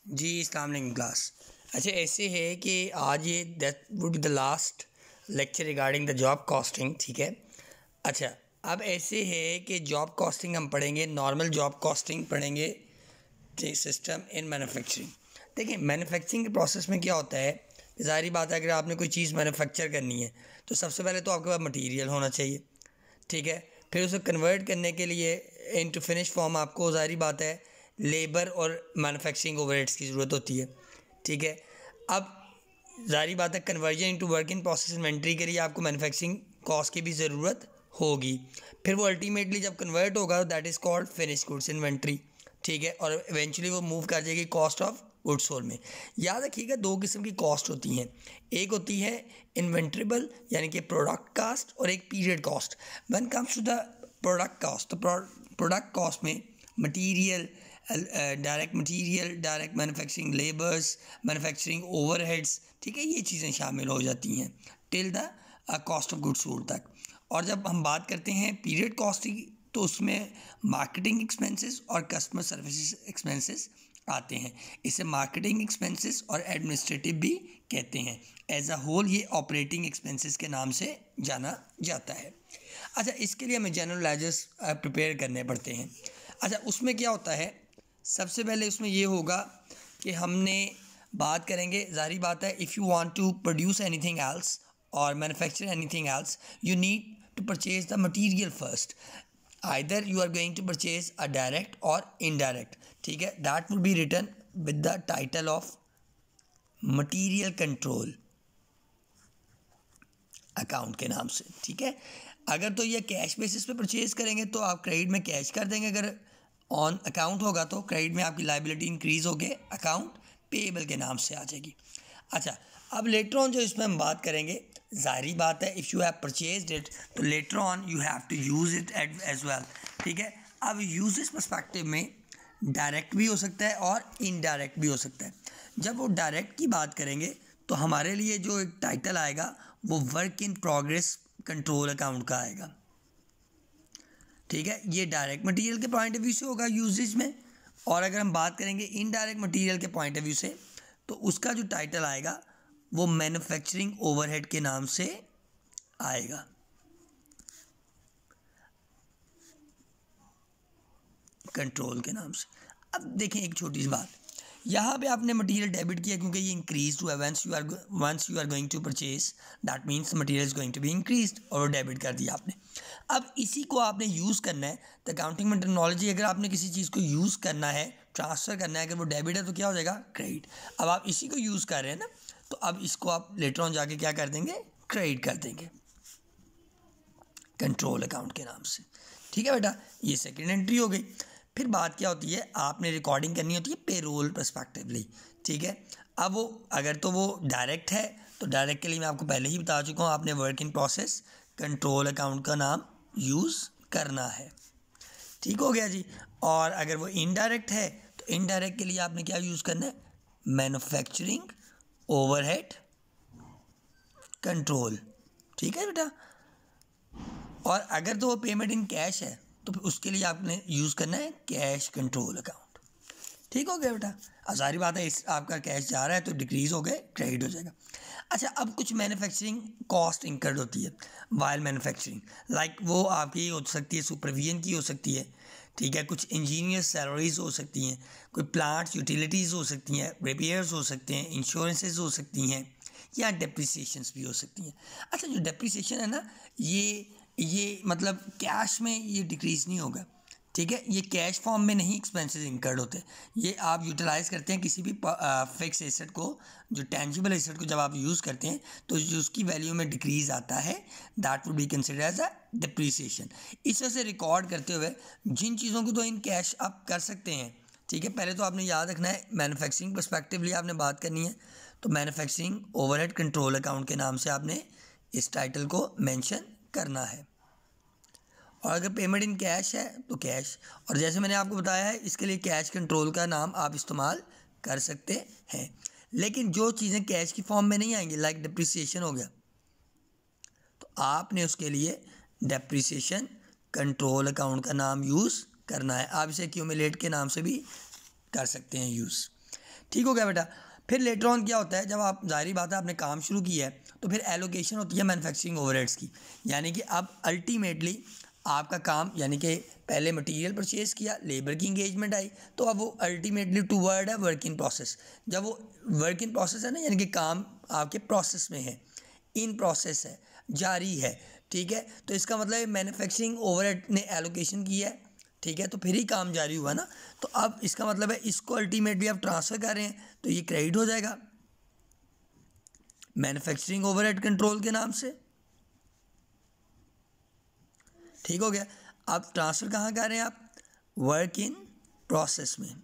जी अस्सलाम वालेकुम क्लास। अच्छा, ऐसे है कि आज ये that would be the last lecture regarding the job costing, ठीक है। अच्छा, अब ऐसे है कि जॉब कॉस्टिंग हम पढ़ेंगे, नॉर्मल जॉब कॉस्टिंग पढ़ेंगे, सिस्टम इन मैन्युफैक्चरिंग। देखिए, मैन्युफैक्चरिंग के प्रोसेस में क्या होता है, ज़ाहिर बात है अगर आपने कोई चीज़ मैन्युफैक्चर करनी है तो सबसे पहले तो आपके पास मटीरियल होना चाहिए, ठीक है। फिर उसे कन्वर्ट करने के लिए इनटू फिनिश फॉर्म आपको ज़ाहिर बात है लेबर और मैन्युफैक्चरिंग ओवरहेड्स की ज़रूरत होती है, ठीक है। अब ज़ाहिर बात है conversion into work in process inventory के लिए आपको मैन्युफैक्चरिंग कॉस्ट की भी ज़रूरत होगी। फिर वो अल्टीमेटली जब कन्वर्ट होगा that is called finish goods inventory, ठीक है। और इवेंचुअली वो मूव कर जाएगी कॉस्ट ऑफ गुड्स सोल्ड में। याद रखिएगा दो किस्म की कॉस्ट होती हैं, एक होती है इन्वेंट्रेबल यानी कि प्रोडक्ट कास्ट और एक period cost. When comes to the product cost, तो प्रोडक्ट कॉस्ट में material, direct material, direct manufacturing labours, manufacturing overheads, ठीक है, ये चीज़ें शामिल हो जाती हैं till the cost of goods sold तक। और जब हम बात करते हैं पीरियड कॉस्ट की तो उसमें मार्केटिंग एक्सपेंसेस और कस्टमर सर्विसेज एक्सपेंसेस आते हैं। इसे मार्केटिंग एक्सपेंसेस और एडमिनिस्ट्रेटिव भी कहते हैं। एज अ होल ये ऑपरेटिंग एक्सपेंसेस के नाम से जाना जाता है। अच्छा, इसके लिए हमें जनरल लेजर्स प्रिपेयर करने पड़ते हैं। अच्छा, उसमें क्या होता है, सबसे पहले उसमें ये होगा कि हमने बात करेंगे, ज़ाहिर बात है if you want to produce anything else और manufacture anything else you need to purchase the material first. either you are going to purchase a direct or indirect, ठीक है। that will be written with the title of material control account के नाम से, ठीक है। अगर तो ये कैश बेसिस पे परचेज करेंगे तो आप क्रेडिट में कैश कर देंगे, अगर ऑन अकाउंट होगा तो क्रेडिट में आपकी लाइबिलिटी इंक्रीज होकर अकाउंट पेएबल के नाम से आ जाएगी। अच्छा, अब लेटर ऑन जो इसमें हम बात करेंगे, ज़ाहिर बात है if you have purchased it तो later on you have to use it as well, ठीक है। अब यूजेस पर्सपेक्टिव में डायरेक्ट भी हो सकता है और इनडायरेक्ट भी हो सकता है। जब वो डायरेक्ट की बात करेंगे तो हमारे लिए जो एक टाइटल आएगा वो work in progress control account का आएगा, ठीक है। ये डायरेक्ट मटेरियल के पॉइंट ऑफ व्यू से होगा यूजेज में। और अगर हम बात करेंगे इनडायरेक्ट मटेरियल के पॉइंट ऑफ व्यू से तो उसका जो टाइटल आएगा वो मैन्युफैक्चरिंग ओवरहेड के नाम से आएगा। कंट्रोल के नाम से। अब देखें एक छोटी सी बात, यहाँ पे आपने मटेरियल डेबिट किया क्योंकि ये इंक्रीज टू है once you are going to purchase that means material is going to be increased और डेबिट कर दिया आपने। अब इसी को आपने यूज़ करना है, द अकाउंटिंग में टर्मिनोलॉजी, अगर आपने किसी चीज़ को यूज़ करना है, ट्रांसफ़र करना है, अगर वो डेबिट है तो क्या हो जाएगा, क्रेडिट। अब आप इसी को यूज़ कर रहे हैं ना, तो अब इसको आप लेटर ऑन जाके क्या कर देंगे, क्रेडिट कर देंगे कंट्रोल अकाउंट के नाम से, ठीक है बेटा। ये सेकेंड एंट्री हो गई। फिर बात क्या होती है, आपने रिकॉर्डिंग करनी होती है पेरोल पर्सपेक्टिवली, ठीक है। अब वो अगर तो वो डायरेक्ट है तो डायरेक्ट के लिए मैं आपको पहले ही बता चुका हूँ, आपने work in process control account का नाम यूज़ करना है, ठीक हो गया जी। और अगर वो इनडायरेक्ट है तो इनडायरेक्ट के लिए आपने क्या यूज़ करना है, मैन्युफैक्चरिंग ओवरहेड कंट्रोल, ठीक है बेटा। और अगर तो वो पेमेंट इन कैश है तो फिर उसके लिए आपने यूज़ करना है कैश कंट्रोल अकाउंट, ठीक हो गया बेटा। अब सारी बात है इस आपका कैश जा रहा है तो डिक्रीज़ हो गए, क्रेडिट हो जाएगा। अच्छा, अब कुछ मैन्युफैक्चरिंग कॉस्ट इंकर्ड होती है वाइल मैन्युफैक्चरिंग, लाइक वो आपकी हो सकती है सुपरविजन की हो सकती है, ठीक है। कुछ इंजीनियर सैलरीज हो सकती हैं, कोई प्लांट्स यूटिलिटीज़ हो सकती हैं, रिपेयर्स हो सकते हैं, इंश्योरेंसेज हो सकती हैं या डेप्रिसिएशंस भी हो सकती हैं। अच्छा, जो डेप्रिसिएशन है ना, ये मतलब कैश में ये डिक्रीज़ नहीं होगा, ठीक है। ये कैश फॉर्म में नहीं एक्सपेंसेस इंकर्ड होते, ये आप यूटिलाइज़ करते हैं किसी भी फिक्स एसेट को, जो टेंजिबल एसेट को जब आप यूज़ करते हैं तो जो उसकी वैल्यू में डिक्रीज़ आता है that would be considered as a depreciation. इस वजह से रिकॉर्ड करते हुए जिन चीज़ों को तो इन कैश आप कर सकते हैं, ठीक है। पहले तो आपने याद रखना है मैन्युफैक्चरिंग पर्सपेक्टिवली आपने बात करनी है, तो मैन्युफैक्चरिंग ओवरहेड कंट्रोल अकाउंट के नाम से आपने इस टाइटल को मेंशन करना है। और अगर पेमेंट इन कैश है तो कैश, और जैसे मैंने आपको बताया है इसके लिए कैश कंट्रोल का नाम आप इस्तेमाल कर सकते हैं। लेकिन जो चीज़ें कैश की फॉर्म में नहीं आएंगी, लाइक डिप्रिसिएशन हो गया, तो आपने उसके लिए डिप्रिसिएशन कंट्रोल अकाउंट का नाम यूज़ करना है। आप इसे एक्यूमुलेट के नाम से भी कर सकते हैं यूज़, ठीक हो गया बेटा। फिर लेटर ऑन क्या होता है, जब आप ज़ाहिर बात है आपने काम शुरू किया है तो फिर एलोकेशन होती है मैन्युफैक्चरिंग ओवरहेड्स की, यानी कि अब अल्टीमेटली आपका काम, यानी कि पहले मटेरियल परचेज़ किया, लेबर की इंगेजमेंट आई, तो अब वो अल्टीमेटली टू वर्ड है वर्क इन प्रोसेस। जब वो वर्क इन प्रोसेस है ना, यानी कि काम आपके प्रोसेस में है, इन प्रोसेस है, जारी है, ठीक है, तो इसका मतलब मैन्युफैक्चरिंग ओवरहेड ने एलोकेशन किया है, ठीक है, तो फिर ही काम जारी हुआ ना। तो अब इसका मतलब है इसको अल्टीमेटली आप ट्रांसफ़र कर रहे हैं तो ये क्रेडिट हो जाएगा मैन्युफैक्चरिंग ओवरहेड कंट्रोल के नाम से। ठीक हो गया। अब ट्रांसफ़र कहाँ कर रहे हैं आप, वर्क इन प्रोसेस में।